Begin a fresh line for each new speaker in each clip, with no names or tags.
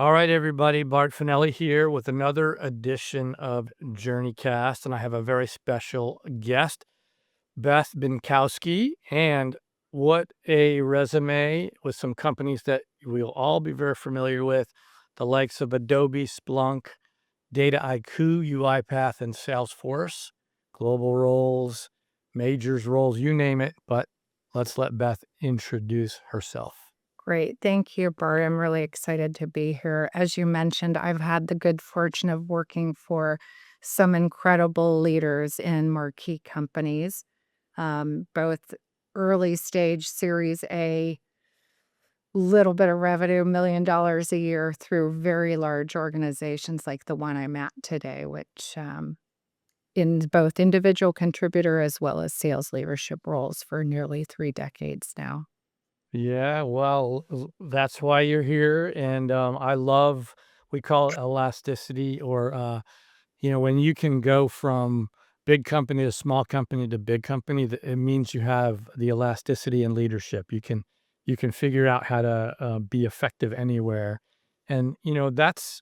All right, everybody. Bart Fanelli here with another edition of JourneyCast, and I have a very special guest, Beth Benkowski. And what a resume with some companies that we'll all be very familiar with, the likes of Adobe, Splunk, Dataiku, UiPath, and Salesforce, global roles, majors roles, you name it. But let's let Beth introduce herself.
Great. Thank you, Bart. I'm really excited to be here. As you mentioned, I've had the good fortune of working for some incredible leaders in marquee companies, both early stage Series A, little bit of revenue, $1 million a year, through very large organizations like the one I'm at today, which in both individual contributor as well as sales leadership roles for nearly 3 decades now.
Yeah, well, that's why you're here. And I love, we call it elasticity, or, when you can go from big company to small company to big company, it means you have the elasticity and leadership. You can figure out how to be effective anywhere. And, that's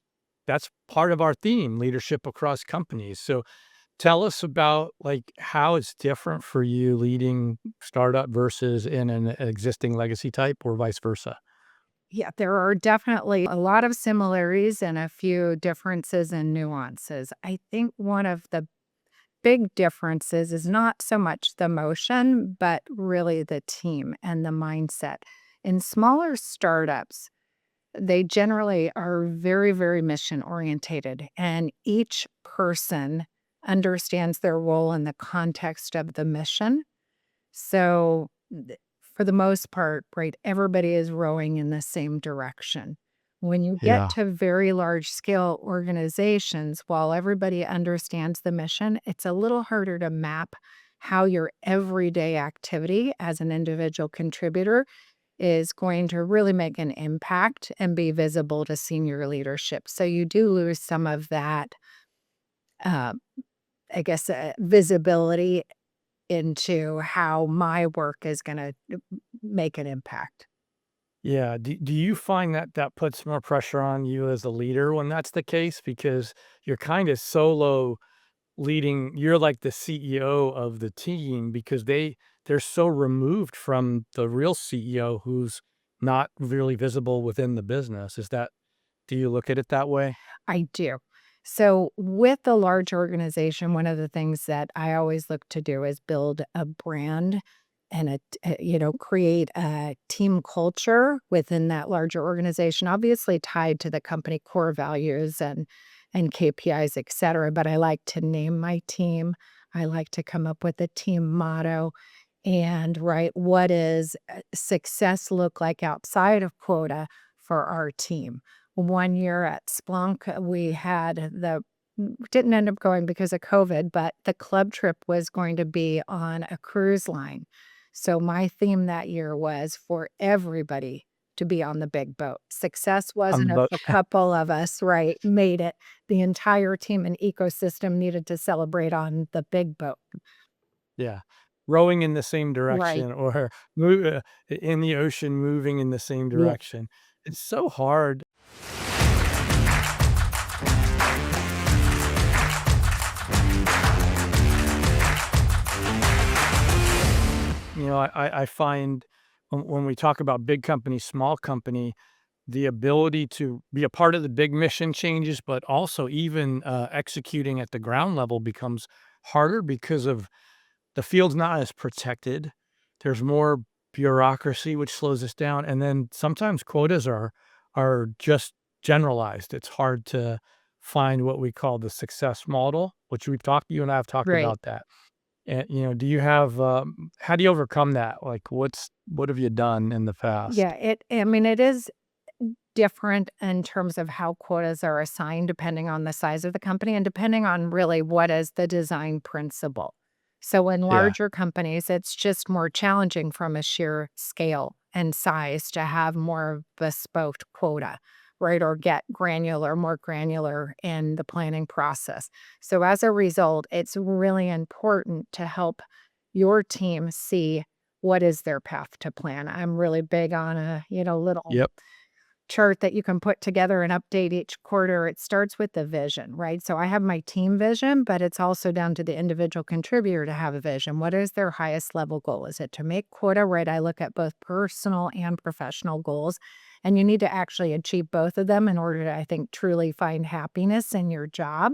part of our theme, leadership across companies. So tell us about, like, how it's different for you leading startup versus in an existing legacy type or vice versa.
Yeah, there are definitely a lot of similarities and a few differences and nuances. I think one of the big differences is not so much the motion, but really the team and the mindset. In smaller startups, they generally are very, very mission orientated, and each person understands their role in the context of the mission. So, for the most part, right, everybody is rowing in the same direction. When you get
Yeah.
to very large scale organizations, while everybody understands the mission, it's a little harder to map how your everyday activity as an individual contributor is going to really make an impact and be visible to senior leadership. So you do lose some of that, uh, visibility into how my work is gonna make an impact.
Yeah. Do you find that that puts more pressure on you as a leader when that's the case? Because you're kind of solo leading, you're like the CEO of the team because they're so removed from the real CEO who's not really visible within the business. Do you look at it that way?
I do. So, with a large organization, one of the things that I always look to do is build a brand and create a team culture within that larger organization, obviously tied to the company core values and KPIs, et cetera. But I like to name my team. I like to come up with a team motto and write what is success look like outside of quota for our team. One year at Splunk, we had didn't end up going because of COVID, but the club trip was going to be on a cruise line. So my theme that year was for everybody to be on the big boat. Success wasn't if
But
a couple of us, right, made it. The entire team and ecosystem needed to celebrate on the big boat.
yeah, rowing in the same
Right.
direction or in the ocean, moving in the same
Yeah.
direction. It's so hard. I find when we talk about big company, small company, the ability to be a part of the big mission changes, but also even executing at the ground level becomes harder because of the field's not as protected. There's more bureaucracy, which slows us down, and then sometimes quotas are just generalized. It's hard to find what we call the success model, which you and I have talked
Right.
about that. And, do you have, how do you overcome that? Like, what have you done in the past?
Yeah, it is different in terms of how quotas are assigned depending on the size of the company and depending on really what is the design principle. So in
Yeah.
larger companies, it's just more challenging from a sheer scale and size to have more bespoke quota, right? Or get more granular in the planning process. So as a result, it's really important to help your team see what is their path to plan. I'm really big on a little
Yep.
chart that you can put together and update each quarter. It starts with the vision, right? So I have my team vision, but it's also down to the individual contributor to have a vision. What is their highest level goal? Is it to make quota, right? I look at both personal and professional goals, and you need to actually achieve both of them in order to, I think, truly find happiness in your job.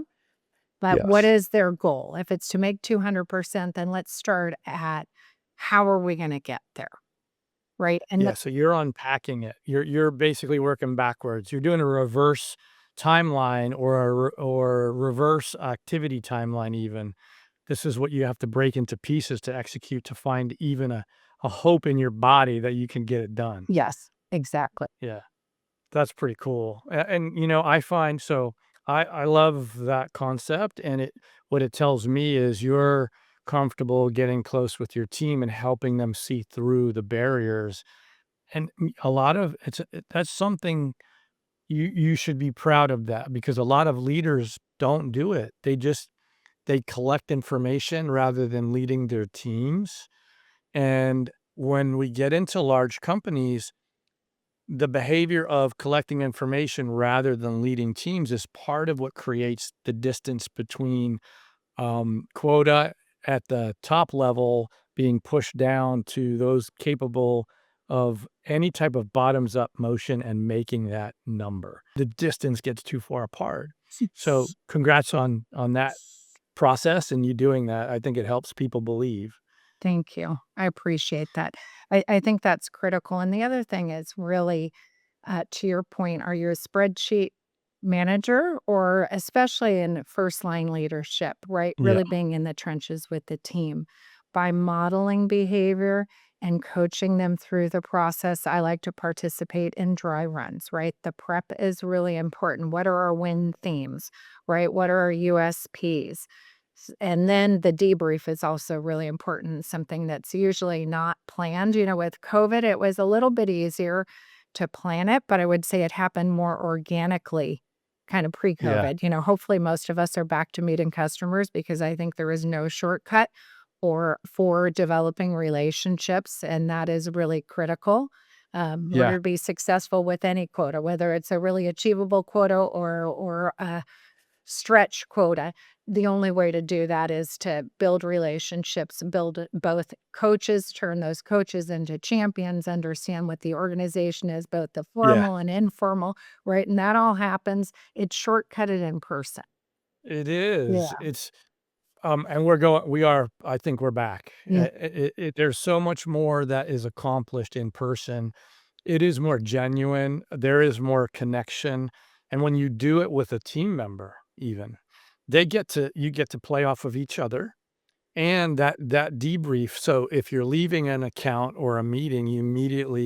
But what
Yes.
is their goal? If it's to make 200%, then let's start at how are we going to get there? Right. And
Yeah, so you're unpacking it. You're basically working backwards. You're doing a reverse timeline or or reverse activity timeline even. This is what you have to break into pieces to execute to find even a hope in your body that you can get it done.
yes, exactly.
Yeah. That's pretty cool. And I find I love that concept and it what it tells me is you're comfortable getting close with your team and helping them see through the barriers. And a lot of that's something you should be proud of that because a lot of leaders don't do it. They collect information rather than leading their teams. And when we get into large companies, the behavior of collecting information rather than leading teams is part of what creates the distance between quota at the top level being pushed down to those capable of any type of bottoms up motion and making that number. The distance gets too far apart. So congrats on that process and you doing that. I think it helps people believe.
Thank you. I appreciate that. I think that's critical. And the other thing is really, to your point, are you a spreadsheet manager or especially in first line leadership, right?
Yeah.
Really being in the trenches with the team by modeling behavior and coaching them through the process. I like to participate in dry runs, right? The prep is really important. What are our win themes, right? What are our USPs? And then the debrief is also really important, something that's usually not planned. With COVID, it was a little bit easier to plan it, but I would say it happened more organically kind of
Yeah.
pre-COVID. Hopefully most of us are back to meeting customers because I think there is no shortcut or for developing relationships, and that is really critical. In
Yeah.
order to be successful with any quota, whether it's a really achievable quota or a stretch quota. The only way to do that is to build relationships, build both coaches, turn those coaches into champions, understand what the organization is, both the
Yeah.
formal and informal, right? And that all happens. It's shortcutted in person.
It is.
Yeah.
And we are, I think we're back.
Yeah.
There's so much more that is accomplished in person. It is more genuine. There is more connection. And when you do it with a team member, even, you get to play off of each other and that debrief. So if you're leaving an account or a meeting,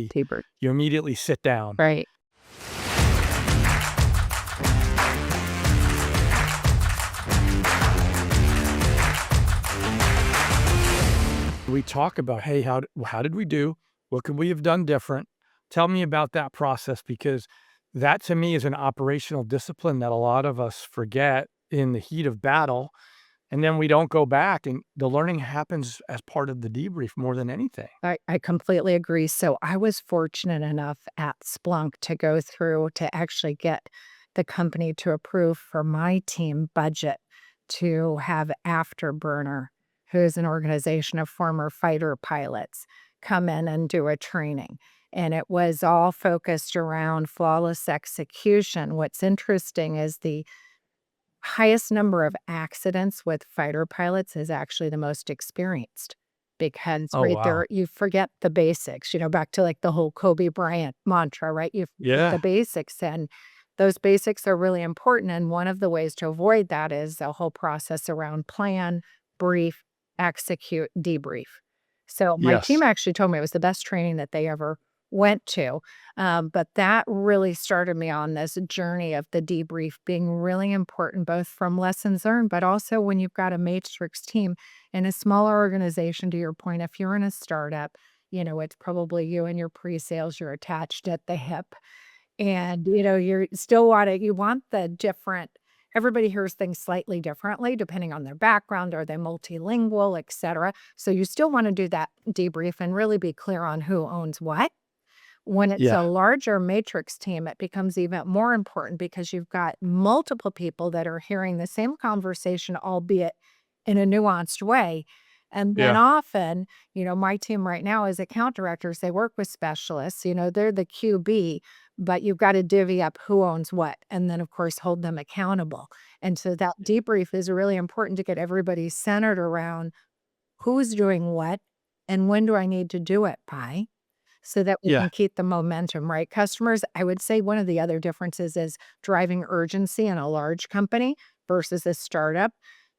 T-bird.
you immediately sit down.
Right.
We talk about, hey, how did we do? What could we have done different? Tell me about that process because that to me is an operational discipline that a lot of us forget in the heat of battle. And then we don't go back and the learning happens as part of the debrief more than anything.
I completely agree. So I was fortunate enough at Splunk to go through to actually get the company to approve for my team budget to have Afterburner, who is an organization of former fighter pilots, come in and do a training. And it was all focused around flawless execution. What's interesting is the highest number of accidents with fighter pilots is actually the most experienced because
Oh,
right
wow.
there you forget the basics, back to like the whole Kobe Bryant mantra, right? You forget the
Yeah.
basics and those basics are really important. And one of the ways to avoid that is the whole process around plan, brief, execute, debrief. So my
Yes.
team actually told me it was the best training that they ever went to. But that really started me on this journey of the debrief being really important, both from lessons learned, but also when you've got a matrix team in a smaller organization, to your point, if you're in a startup, it's probably you and your pre-sales, you're attached at the hip. And, you're still you want the different, everybody hears things slightly differently depending on their background. Are they multilingual, et cetera? So you still want to do that debrief and really be clear on who owns what, When it's a
Yeah.
larger matrix team, it becomes even more important because you've got multiple people that are hearing the same conversation, albeit in a nuanced way. And then
Yeah.
often, my team right now is account directors. They work with specialists, they're the QB, but you've got to divvy up who owns what. And then, of course, hold them accountable. And so that debrief is really important to get everybody centered around who's doing what and when do I need to do it by so that we
Yeah.
can keep the momentum, right? Customers, I would say one of the other differences is driving urgency in a large company versus a startup.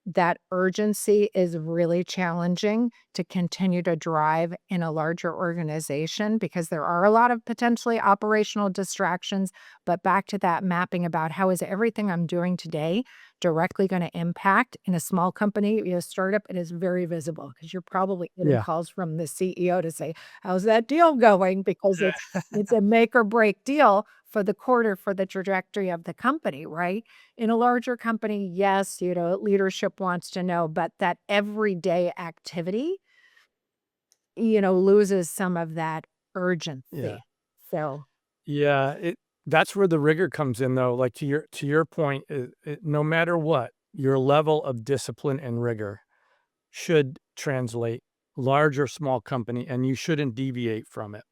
That urgency is really challenging to continue to drive in a larger organization because there are a lot of potentially operational distractions. But back to that mapping about how is everything I'm doing today directly going to impact in a small company, a startup, it is very visible because you're probably getting
Yeah.
calls from the CEO to say, how's that deal going? Because it's a make or break deal for the quarter, for the trajectory of the company, right? In a larger company, yes, leadership wants to know, but that everyday activity, loses some of that
Yeah.
urgency. So,
Yeah, that's where the rigor comes in though, like, to your point, no matter what, your level of discipline and rigor should translate, large or small company, and you shouldn't deviate from it.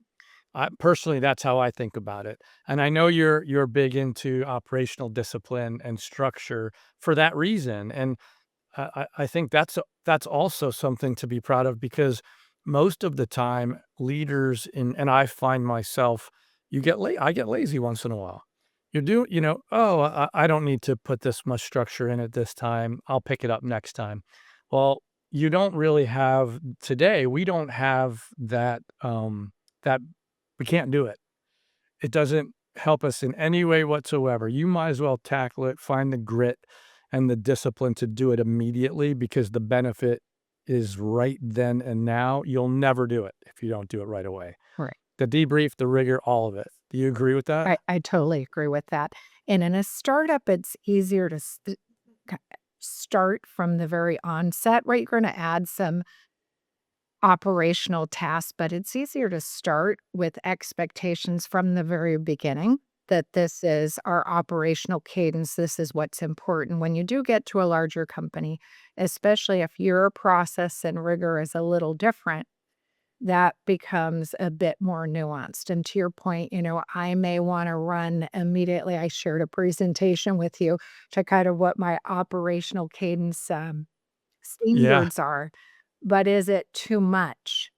I personally, that's how I think about it, and I know you're big into operational discipline and structure for that reason, and I think that's also something to be proud of because most of the time leaders and I find myself, I get lazy once in a while. Oh, I don't need to put this much structure in it this time. I'll pick it up next time. Well, you don't really have today. We don't have that we can't do it. It doesn't help us in any way whatsoever. You might as well tackle it, find the grit and the discipline to do it immediately because the benefit is right then and now. You'll never do it if you don't do it right away.
right.
The debrief, the rigor, all of it. Do you agree with that?
I totally agree with that. And in a startup, it's easier to start from the very onset, right? You're going to add some operational tasks, but it's easier to start with expectations from the very beginning that this is our operational cadence. This is what's important. When you do get to a larger company, especially if your process and rigor is a little different, that becomes a bit more nuanced. And to your point, I may want to run immediately. I shared a presentation with you to kind of what my operational cadence
Yeah.
standards are. But is it too much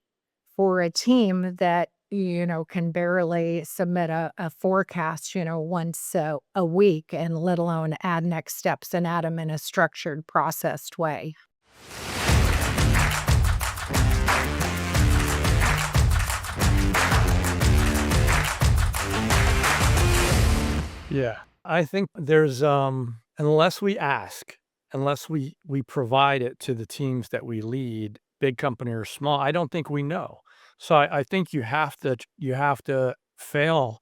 for a team that, can barely submit a forecast, once a week and let alone add next steps and add them in a structured, processed way?
Yeah. I think there's unless we ask, unless we provide it to the teams that we lead, big company or small, I don't think we know. So I think you have to fail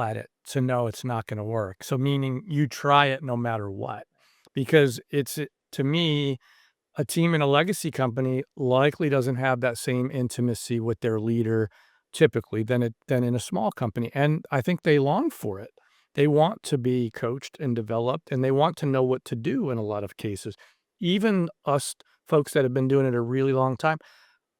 at it to know it's not gonna work. So meaning you try it no matter what, because to me, a team in a legacy company likely doesn't have that same intimacy with their leader typically than in a small company, and I think they long for it. They want to be coached and developed, and they want to know what to do in a lot of cases. Even us folks that have been doing it a really long time,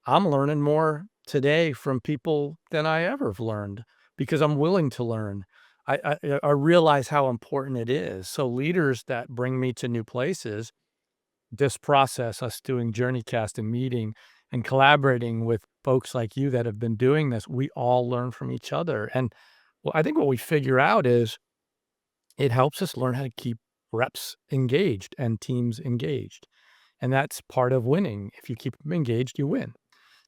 I'm learning more today from people than I ever have learned because I'm willing to learn. I realize how important it is. So leaders that bring me to new places, this process, us doing JourneyCast and meeting and collaborating with folks like you that have been doing this, we all learn from each other. And well, I think what we figure out is it helps us learn how to keep reps engaged and teams engaged. And that's part of winning. If you keep them engaged, you win.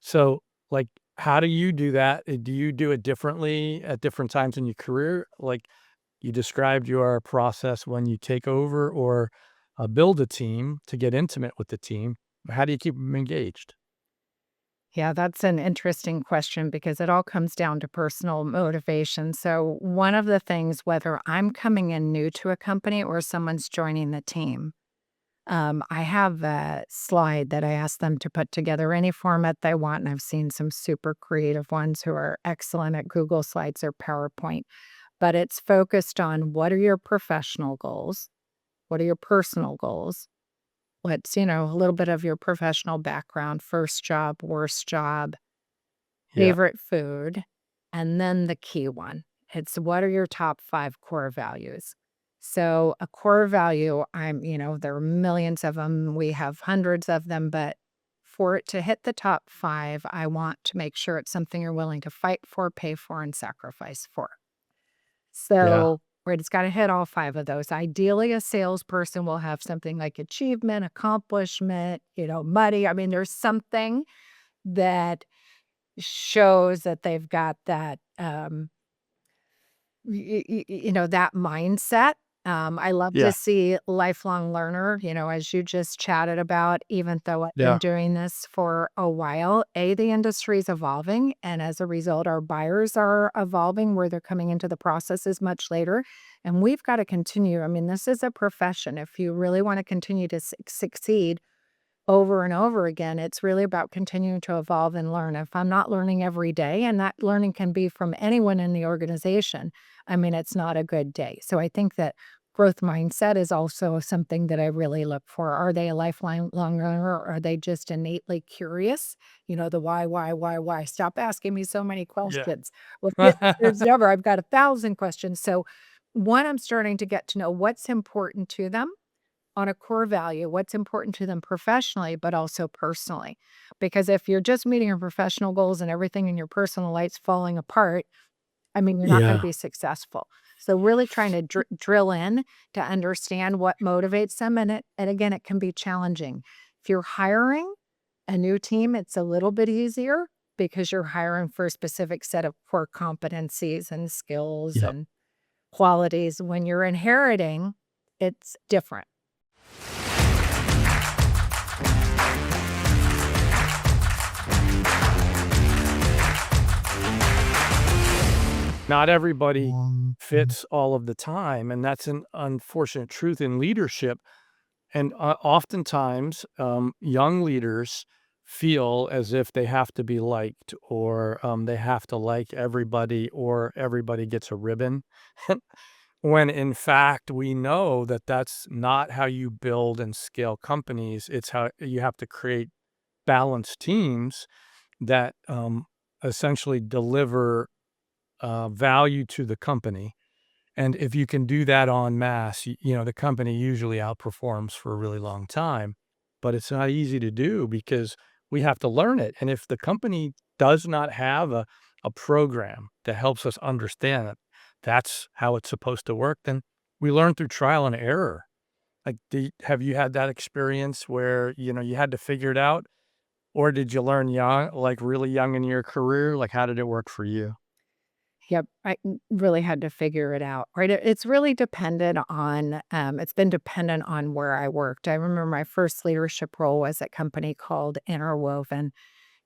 So, like, how do you do that? Do you do it differently at different times in your career? Like, you described your process when you take over or build a team to get intimate with the team. How do you keep them engaged?
Yeah, that's an interesting question because it all comes down to personal motivation. So, one of the things, whether I'm coming in new to a company or someone's joining the team, I have a slide that I ask them to put together any format they want, and I've seen some super creative ones who are excellent at Google Slides or PowerPoint, but it's focused on what are your professional goals? What are your personal goals? What's, a little bit of your professional background, first job, worst job,
Yeah.
favorite food, and then the key one. It's what are your top 5 core values? So a core value, there are millions of them. We have hundreds of them, but for it to hit the top 5, I want to make sure it's something you're willing to fight for, pay for, and sacrifice for.
Yeah.
So, right, it's gotta hit all 5 of those. Ideally, a salesperson will have something like achievement, accomplishment, money. I mean, there's something that shows that they've got that, that mindset. I love to
Yeah.
see lifelong learner, as you just chatted about, even though I've been
Yeah.
doing this for a while, the industry is evolving. And as a result, our buyers are evolving where they're coming into the processes much later. And we've got to continue. I mean, this is a profession. If you really want to continue to succeed, over and over again, it's really about continuing to evolve and learn. If I'm not learning every day, and that learning can be from anyone in the organization, I mean, it's not a good day. So I think that growth mindset is also something that I really look for. Are they a lifelong learner or are they just innately curious? The why? Stop asking me so many
Yeah.
questions. Well, there's never, I've got 1,000 questions. So one, I'm starting to get to know what's important to them on a core value, what's important to them professionally, but also personally. Because if you're just meeting your professional goals and everything in your personal life's falling apart, I mean, you're not going to
Yeah.
be successful. So really trying to drill in to understand what motivates them. And again, it can be challenging. If you're hiring a new team, it's a little bit easier because you're hiring for a specific set of core competencies and skills
Yep.
and qualities. When you're inheriting, it's different.
Not everybody
Mhm.
fits all of the time, and that's an unfortunate truth in leadership. And oftentimes, young leaders feel as if they have to be liked, or they have to like everybody, or everybody gets a ribbon. When in fact, we know that that's not how you build and scale companies. It's how you have to create balanced teams that essentially deliver value to the company. And if you can do that en masse, the company usually outperforms for a really long time. But it's not easy to do because we have to learn it. And if the company does not have a program that helps us understand that that's how it's supposed to work, then we learn through trial and error. Like, have you had that experience where, you had to figure it out? Or did you learn young, like really young in your career? Like, how did it work for you?
Yep, really had to figure it out, right? It's really dependent on, it's been dependent on where I worked. I remember my first leadership role was at a company called Interwoven,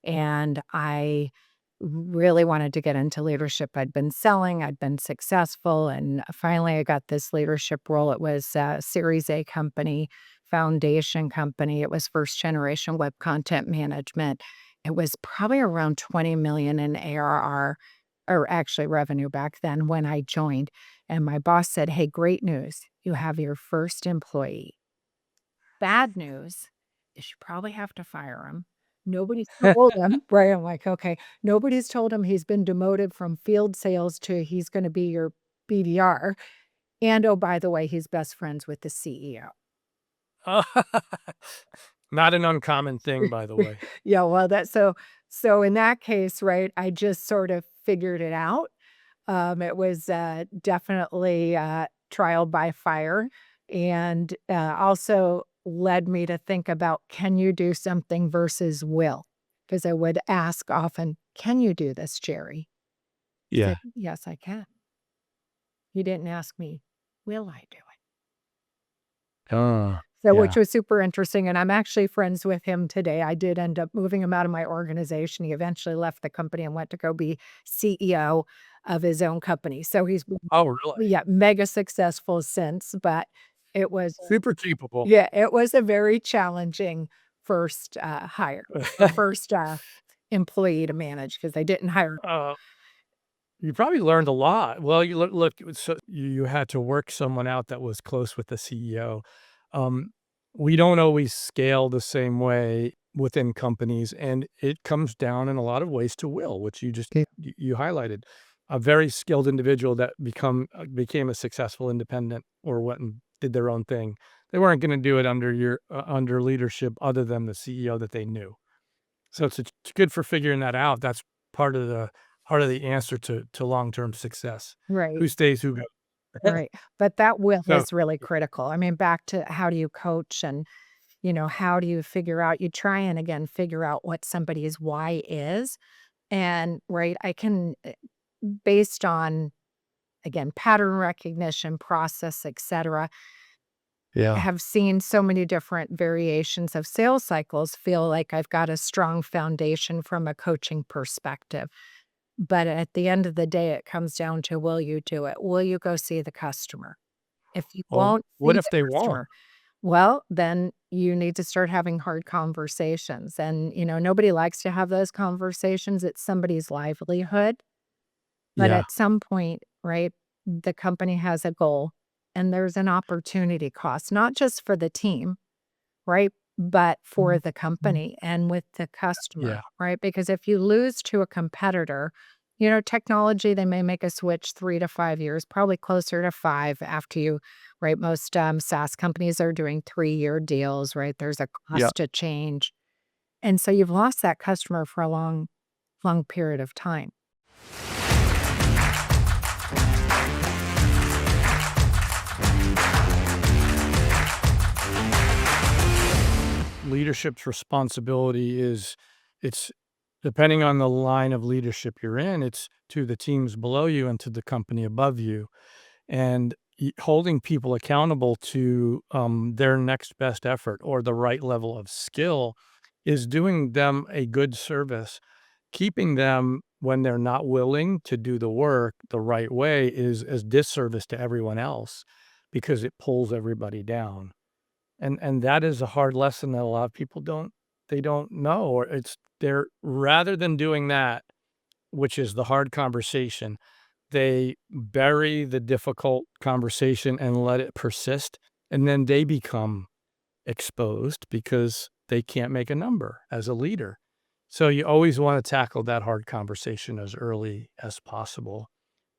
and I really wanted to get into leadership. I'd been selling, I'd been successful, and finally I got this leadership role. It was a Series A company, foundation company. It was first generation web content management. It was probably around 20 million in ARR, or actually revenue back then when I joined. And my boss said, "Hey, great news. You have your first employee. Bad news is you probably have to fire him. Nobody's told him," right? I'm like, "Okay." Nobody's told him he's been demoted from field sales to he's gonna be your BDR. And, oh, by the way, he's best friends with the CEO.
Not an uncommon thing, by the way.
Yeah, well, so in that case, right, I just sort of figured it out. It was, definitely, trial by fire, and, also led me to think about, "Can you do something versus will?" Because I would ask often, "Can you do this, Jerry?" He
Yeah.
said, "Yes, I can." He didn't ask me, "Will I do it?" So, which
Yeah.
was super interesting, and I'm actually friends with him today. I did end up moving him out of my organization. He eventually left the company and went to go be CEO of his own company. So he's been,
Oh, really?
yeah, mega successful since, but It was
Super capable.
yeah, it was a very challenging first, hire or first, employee to manage because I didn't hire.
Uh, you probably learned a lot. Well, you look, so you had to work someone out that was close with the CEO. Um, we don't always scale the same way within companies, and it comes down in a lot of ways to will, which you just
Yeah.
you highlighted. A very skilled individual that became a successful independent or went and did their own thing. They weren't gonna do it under your under leadership other than the CEO that they knew. So it's good for figuring that out. That's part of the answer to long-term success.
Right,
Who stays, who goes.
right, but that will
So
is really critical. I mean, back to how do you coach and, how do you figure out you try and again figure out what somebody's why is, and, right, I can, based on, again, pattern recognition, process, etcetera,
yeah.
have seen so many different variations of sales cycles, feel like I've got a strong foundation from a coaching perspective. But at the end of the day, it comes down to will you do it? Will you go see the customer? If you
Well,
won't
what
see
if
the
they won't?
customer, well, then you need to start having hard conversations. And, nobody likes to have those conversations. It's somebody's livelihood. But
Yeah.
at some point, right, the company has a goal and there's an opportunity cost, not just for the team, right? But for the company and with the customer,
Yeah.
right? Because if you lose to a competitor, technology, they may make a switch 3 to 5 years, probably closer to five after you, right? Most SaaS companies are doing 3-year deals, right? There's a
Yeah.
cost to change. And so you've lost that customer for a long, long period of time.
Leadership's responsibility is it's depending on the line of leadership you're in, it's to the teams below you and to the company above you. And holding people accountable to their next best effort or the right level of skill is doing them a good service. Keeping them when they're not willing to do the work the right way is a disservice to everyone else because it pulls everybody down. And that is a hard lesson that a lot of people don't know, or it's they're rather than doing that, which is the hard conversation, they bury the difficult conversation and let it persist, and then they become exposed because they can't make a number as a leader. So you always wanna tackle that hard conversation as early as possible.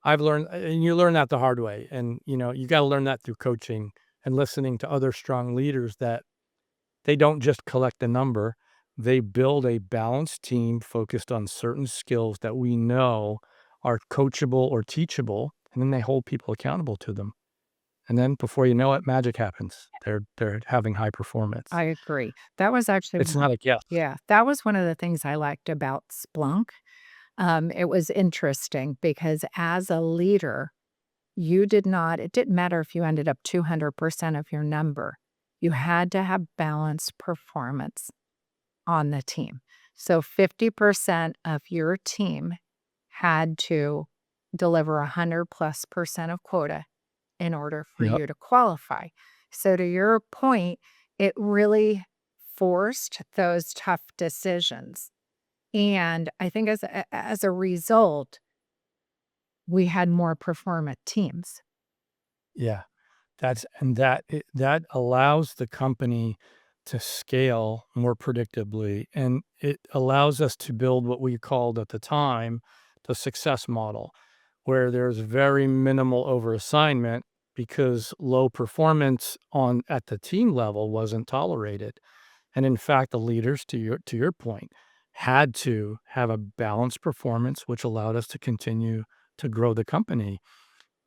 I've learned and you learn that the hard way, and, you gotta learn that through coaching and listening to other strong leaders that they don't just collect the number, they build a balanced team focused on certain skills that we know are coachable or teachable, and then they hold people accountable to them. And then before you know it, magic happens. They're having high performance.
I agree. That was actually
It's not a guess.
yeah, that was one of the things I liked about Splunk. It was interesting because as a leader, you did not it didn't matter if you ended up 200% of your number. You had to have balanced performance on the team. So 50% of your team had to deliver 100 plus percent of quota in order for
Yep.
you to qualify. So to your point, it really forced those tough decisions. And I think as a result, we had more performant teams.
Yeah. That allows the company to scale more predictably, and it allows us to build what we called at the time the success model, where there's very minimal overassignment because low performance on at the team level wasn't tolerated. And in fact, the leaders, to your point, had to have a balanced performance, which allowed us to continue to grow the company.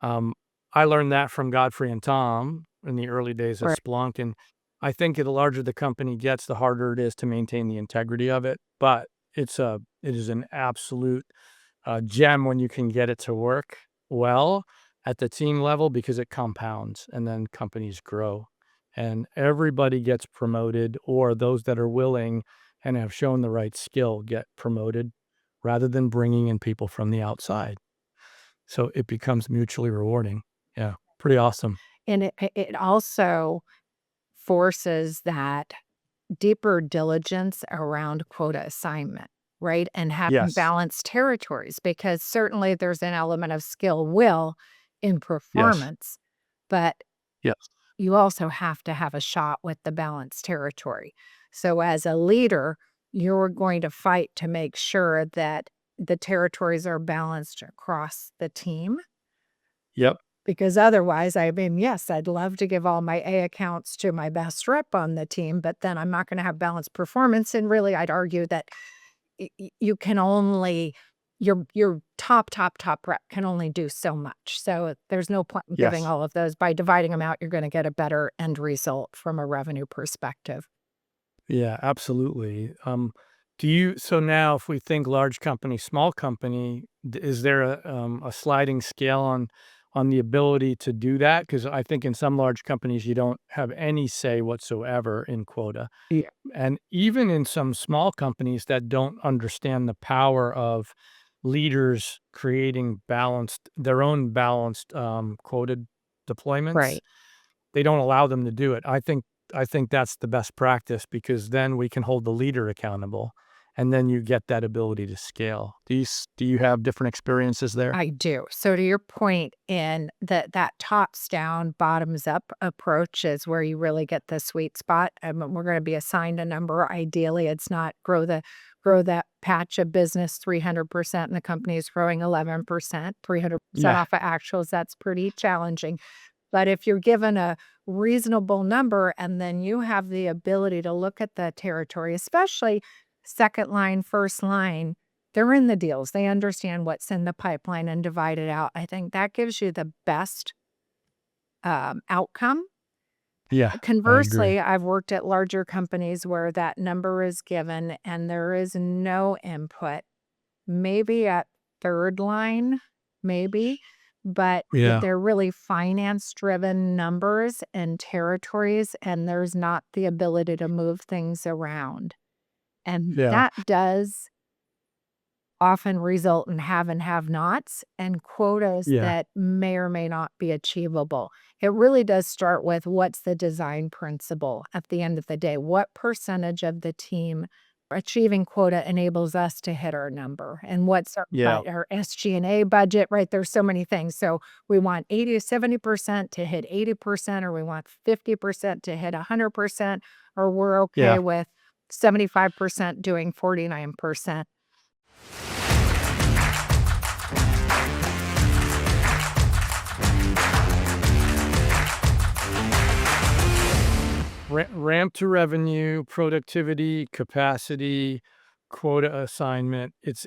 um, I learned that from Godfrey and Tom in the early days of
Right.
Splunk, and I think the larger the company gets, the harder it is to maintain the integrity of it, but it is an absolute, gem when you can get it to work well at the team level because it compounds and then companies grow, and everybody gets promoted, or those that are willing and have shown the right skill get promoted rather than bringing in people from the outside. So it becomes mutually rewarding. Yeah, pretty awesome.
And it also forces that deeper diligence around quota assignment, right? And having
Yes.
balanced territories, because certainly there's an element of skill will in
Yes.
performance, but
Yes.
you also have to have a shot with the balanced territory. So as a leader, you're going to fight to make sure that the territories are balanced across the team.
Yep.
Because otherwise, I mean, yes, I'd love to give all my A accounts to my best rep on the team, but then I'm not going to have balanced performance. And really, I'd argue that you can only your top rep can only do so much. So there's no point in giving
Yes.
all of those. By dividing them out, you're going to get a better end result from a revenue perspective.
Yeah, absolutely. So now if we think large company, small company, is there a sliding scale on the ability to do that? Because I think in some large companies you don't have any say whatsoever in quota.
Yeah.
And even in some small companies that don't understand the power of leaders creating their own balanced quoted deployments,
Right.
they don't allow them to do it. I think that's the best practice because then we can hold the leader accountable, and then you get that ability to scale. Do you have different experiences there?
I do. So to your point in that tops down, bottoms up approach is where you really get the sweet spot. We're going to be assigned a number. Ideally, it's not grow that patch of business 300% and the company is growing 11%, 300%
Yeah.
off of actuals. That's pretty challenging. But if you're given a reasonable number and then you have the ability to look at the territory, especially second line, first line, they're in the deals. They understand what's in the pipeline and divide it out. I think that gives you the best outcome.
Yeah, I agree.
Conversely, I've worked at larger companies where that number is given and there is no input. Maybe at third line, maybe, but
Yeah.
they're really finance-driven numbers and territories, and there's not the ability to move things around, and
Yeah.
that does often result in have and have-nots and quotas
Yeah.
that may or may not be achievable. It really does start with what's the design principle at the end of the day? What percentage of the team achieving quota enables us to hit our number? And what's
Yeah.
our SG&A budget, right? There's so many things. So we want 80 to 70% to hit 80%, or we want 50% to hit 100%, or we're okay
Yeah.
with 75% doing 49%.
Ramp to revenue, productivity, capacity, quota assignment. It's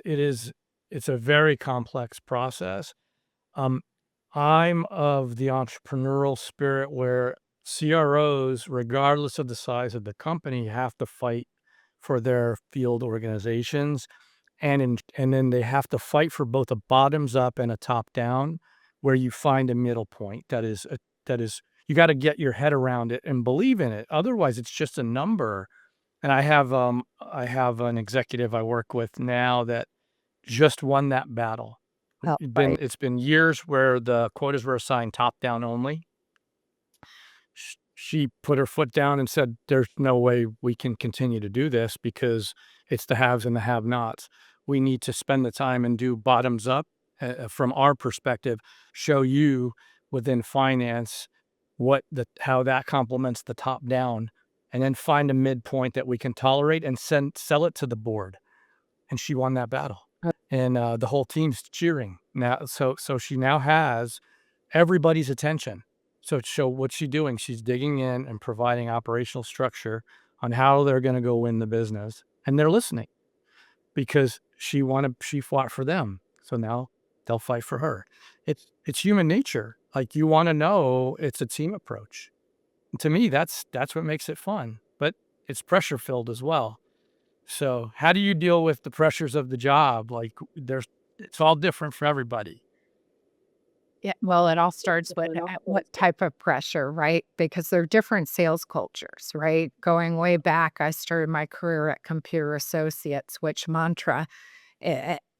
a very complex process. Um, I'm of the entrepreneurial spirit where CROs, regardless of the size of the company, have to fight for their field organizations, and then they have to fight for both a bottoms up and a top down, where you find a middle point that is you got to get your head around it and believe in it. Otherwise, it's just a number. And I have an executive I work with now that just won that battle.
Oh,
It'd been
right.
it's been years where the quotas were assigned top down only. She put her foot down and said, "There's no way we can continue to do this because it's the haves and the have-nots. We need to spend the time and do bottoms up, from our perspective, show you within finance how that complements the top down, and then find a midpoint that we can tolerate and sell it to the board." And she won that battle, and the whole team's cheering now. So she now has everybody's attention. So what's she doing? She's digging in and providing operational structure on how they're going to go win the business, and they're listening because she fought for them. So now they'll fight for her. It's human nature. Like you want to know it's a team approach. And to me, that's what makes it fun, but it's pressure filled as well. So how do you deal with the pressures of the job? Like it's all different for everybody.
Yeah, well, it all starts with at what type of pressure, right? Because they're different sales cultures, right? Going way back, I started my career at Computer Associates, which mantra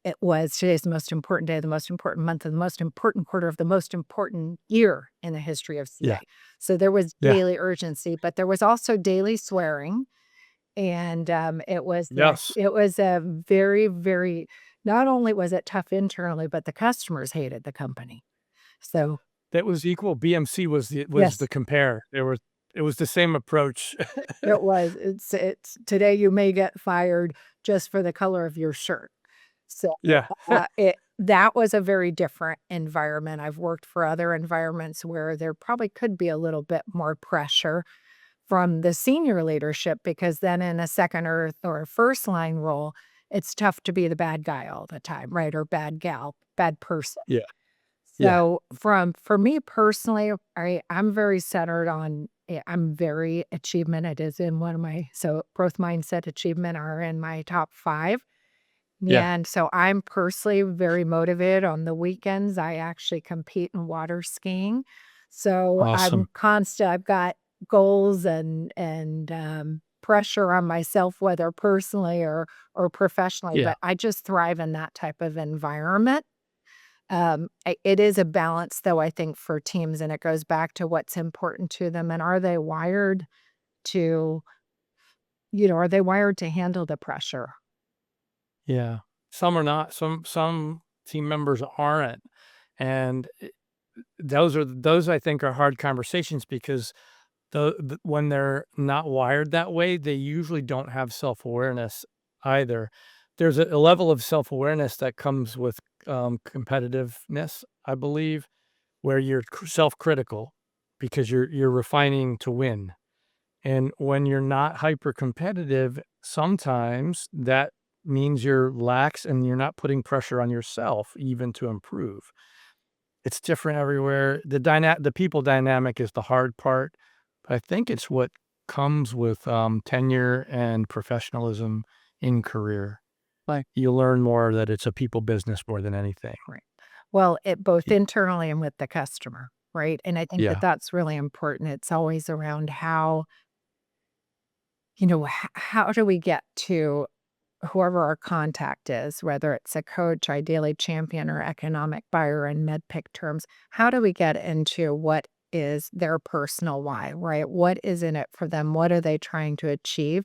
it was today's the most important day, the most important month, of the most important quarter of the most important year in the history of CA.
Yeah.
So there was
Yeah.
daily urgency, but there was also daily swearing. And
Yes.
it was a very, very, not only was it tough internally, but the customers hated the company. So,
That was equal. BMC was
yes,
the compare. It was the same approach.
it was. It's today you may get fired just for the color of your shirt. So,
Yeah.
it that was a very different environment. I've worked for other environments where there probably could be a little bit more pressure from the senior leadership, because then in a second or a first line role, it's tough to be the bad guy all the time, right? Or bad gal, bad person.
Yeah. Yeah.
So for me personally, I'm very centered on I'm very achievement. It is in one of my so growth mindset achievement are in my top 5.
Yeah.
And so I'm personally very motivated on the weekends. I actually compete in water skiing. So I'm
Awesome.
constant. I've got goals and pressure on myself, whether personally or professionally,
Yeah.
but I just thrive in that type of environment. It is a balance though, I think, for teams, and it goes back to what's important to them and are they wired to, are they wired to handle the pressure?
Yeah. Some are not. Some team members aren't, and those I think are hard conversations because when they're not wired that way, they usually don't have self-awareness either. There's a level of self-awareness that comes with, competitiveness, I believe, where you're self-critical because you're refining to win. And when you're not hyper competitive, sometimes that means you're lax and you're not putting pressure on yourself even to improve. It's different everywhere. The people dynamic is the hard part, but I think it's what comes with tenure and professionalism in career. Like you learn more that it's a people business more than anything.
Right. Well, it both
Y-
internally and with the customer, right? And I think that
Yeah,
that's really important. It's always around how, how do we get to whoever our contact is, whether it's a coach, ideally champion, or economic buyer in MedPIC terms, how do we get into what is their personal why, right? What is in it for them? What are they trying to achieve?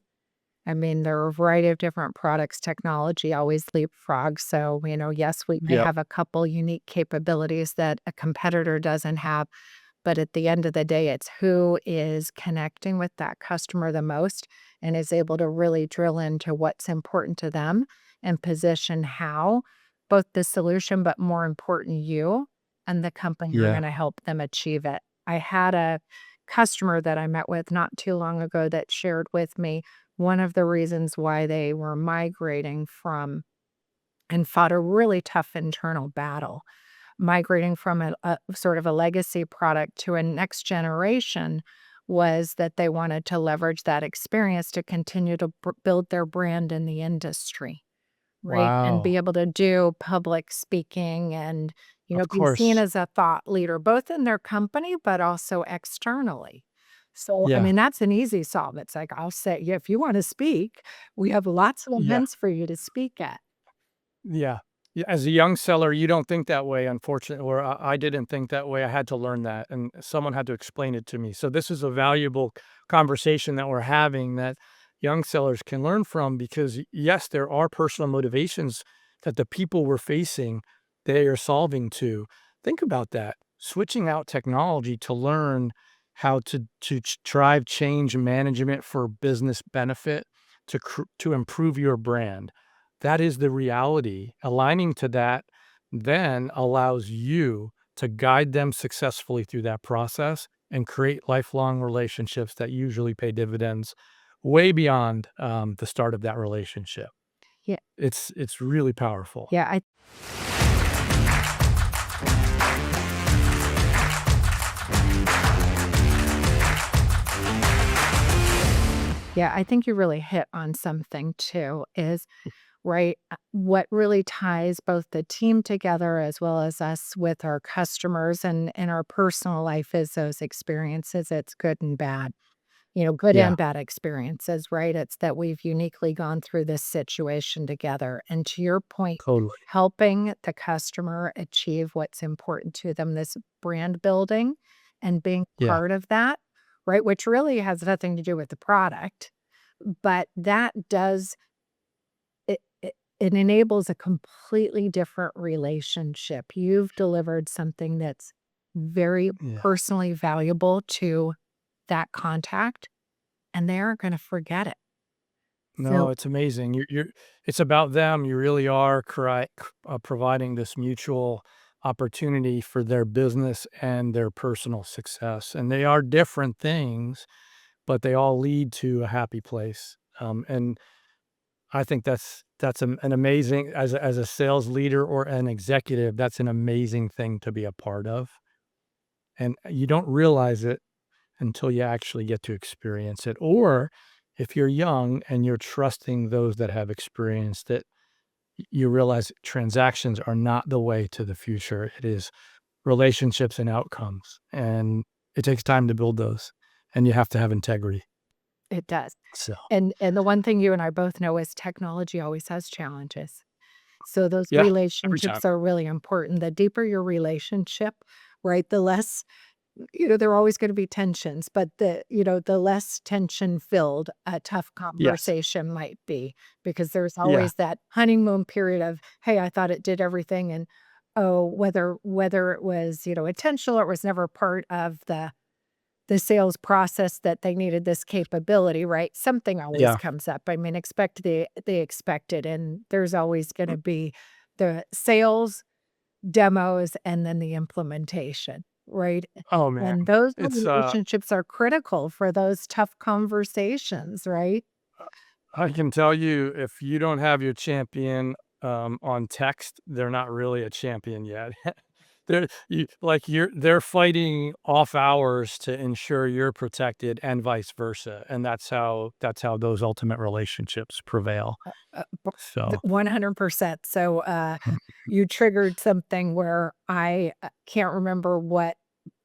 I mean, there are a variety of different products. Technology always leapfrogs. So, yes, we may
yeah,
have a couple unique capabilities that a competitor doesn't have, but at the end of the day, it's who is connecting with that customer the most and is able to really drill into what's important to them and position how both the solution, but more important, you and the company are
yeah.
going to help them achieve it. I had a customer that I met with not too long ago that shared with me one of the reasons why they were migrating from and fought a really tough internal battle migrating from a sort of a legacy product to a next generation was that they wanted to leverage that experience to continue to build their brand in the industry, right? And be
Wow.
able to do public speaking and,
Of
be seen
course.
as a thought leader, both in their company, but also externally. So, I
Yeah.
mean, that's an easy solve. It's like, I'll say, yeah, if you want to speak, we have lots of
Yeah.
events for you to speak at.
Yeah. Yeah, as a young seller, you don't think that way, unfortunately, or I didn't think that way. I had to learn that, and someone had to explain it to me. So this is a valuable conversation that we're having that young sellers can learn from because yes, there are personal motivations that the people we're facing, they are solving to. Think about that. Switching out technology to learn how to drive change management for business benefit to improve your brand. That is the reality. Aligning to that then allows you to guide them successfully through that process and create lifelong relationships that usually pay dividends way beyond the start of that relationship.
Yeah.
It's really powerful.
Yeah. Yeah, I think you really hit on something too, is right. What really ties both the team together as well as us with our customers and in our personal life is those experiences. It's good and bad. good
Yeah,
and bad experiences, right? It's that we've uniquely gone through this situation together. And to your point,
totally.
helping the customer achieve what's important to them, this brand building and being
Yeah,
part of that, right? Which really has nothing to do with the product, but that does it enables a completely different relationship. You've delivered something that's very
yeah.
personally valuable to that contact, and they aren't gonna forget it.
No,
So
it's amazing. You're it's about them. You really are providing this mutual opportunity for their business and their personal success, and they are different things, but they all lead to a happy place. And I think that's an amazing as a sales leader or an executive, that's an amazing thing to be a part of, and you don't realize it until you actually get to experience it, or if you're young and you're trusting those that have experienced it, you realize transactions are not the way to the future. It is relationships and outcomes, and it takes time to build those, and you have to have integrity.
it does.
So,
And the one thing you and I both know is technology always has challenges. So those
yeah, every time.
relationships are really important. The deeper your relationship, right, the less there are always gonna be tensions, but the less tension filled a tough
Yes.
conversation might be, because there's
Yeah.
always that honeymoon period of, "Hey, I thought it did everything," and, oh, whether it was, intentional or it was never part of the sales process that they needed this capability, right? Something always
Yeah.
comes up. I mean, expect the expected, and there's always
Mm.
gonna be the sales, demos, and then the implementation, right?
Oh, man.
And those
It's,
relationships are critical for those tough conversations, right?
I can tell you if you don't have your champion, on text, they're not really a champion yet. They're fighting off hours to ensure you're protected and vice versa, and that's how those ultimate relationships prevail.
B
So,
100%. So, you triggered something where I, can't remember what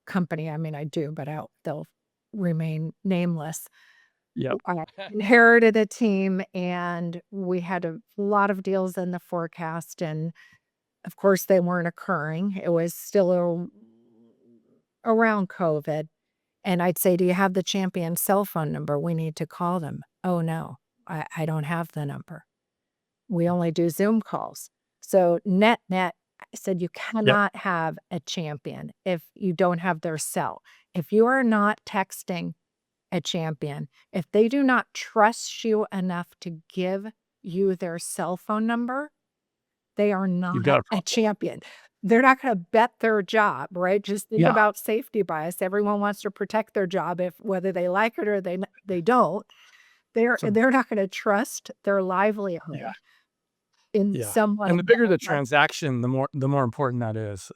company, I mean, I do, but they'll remain nameless.
yep.
I inherited a team, and we had a lot of deals in the forecast, and, of course, they weren't occurring. It was still around COVID, and I'd say, "Do you have the champion's cell phone number? We need to call them." "Oh, no. I don't have the number. We only do Zoom calls." So, net, I said, "You
Yep.
cannot have a champion if you don't have their cell. If you are not texting a champion, if they do not trust you enough to give you their cell phone number, they are
You've
not
got a
a
problem.
champion." They're not gonna bet their job, right? Just think
Yeah.
about safety bias. Everyone wants to protect their job if whether they like it or they don't. They're
So
they're not gonna trust their
yeah,
livelihood in
yeah.
someone
And the bigger the
above.
transaction, the more important that is,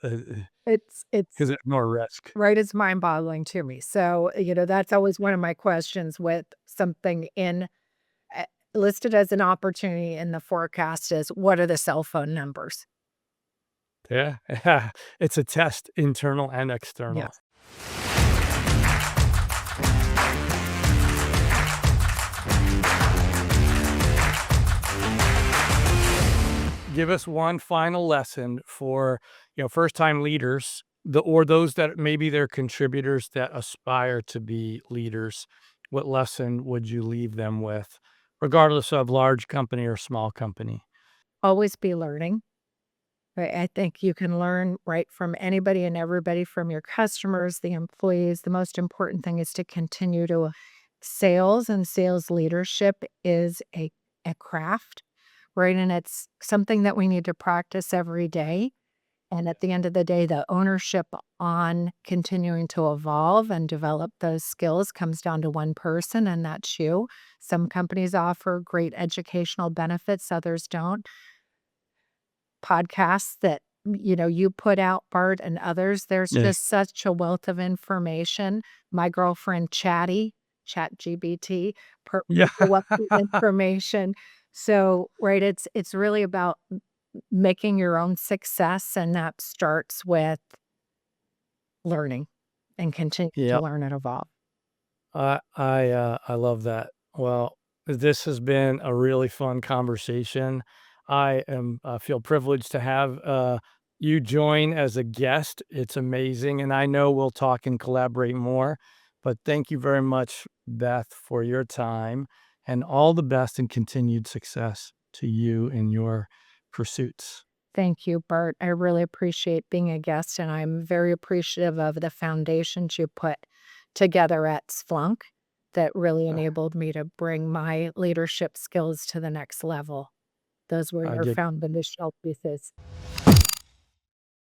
It's
'cause it's more risk.
right, it's mind-boggling to me. So, that's always one of my questions with something listed as an opportunity in the forecast is, what are the cell phone numbers?
Yeah, yeah. It's a test, internal and external.
Yes.
Give us one final lesson for, first-time leaders, or those that maybe they're contributors that aspire to be leaders. What lesson would you leave them with, regardless of large company or small company?
Always be learning. Right, I think you can learn, right, from anybody and everybody, from your customers, the employees. The most important thing is to continue to sales and sales leadership is a craft, right? And it's something that we need to practice every day. And at the end of the day, the ownership on continuing to evolve and develop those skills comes down to one person, and that's you. Some companies offer great educational benefits, others don't. Podcasts that, you put out, Bart, and others, there's
Yeah.
just such a wealth of information. My girlfriend ChatGPT,
Yeah.
pull up the information. So, right, it's really about making your own success, and that starts with learning and continue to
Yep.
learn and evolve.
I love that. Well, this has been a really fun conversation. I feel privileged to have you join as a guest. It's amazing, and I know we'll talk and collaborate more. But thank you very much, Beth, for your time, and all the best and continued success to you in your pursuits.
Thank you, Bart. I really appreciate being a guest, and I'm very appreciative of the foundations you put together at Splunk that really
Uh,
enabled me to bring my leadership skills to the next level. Those were
I
your
get
foundational pieces.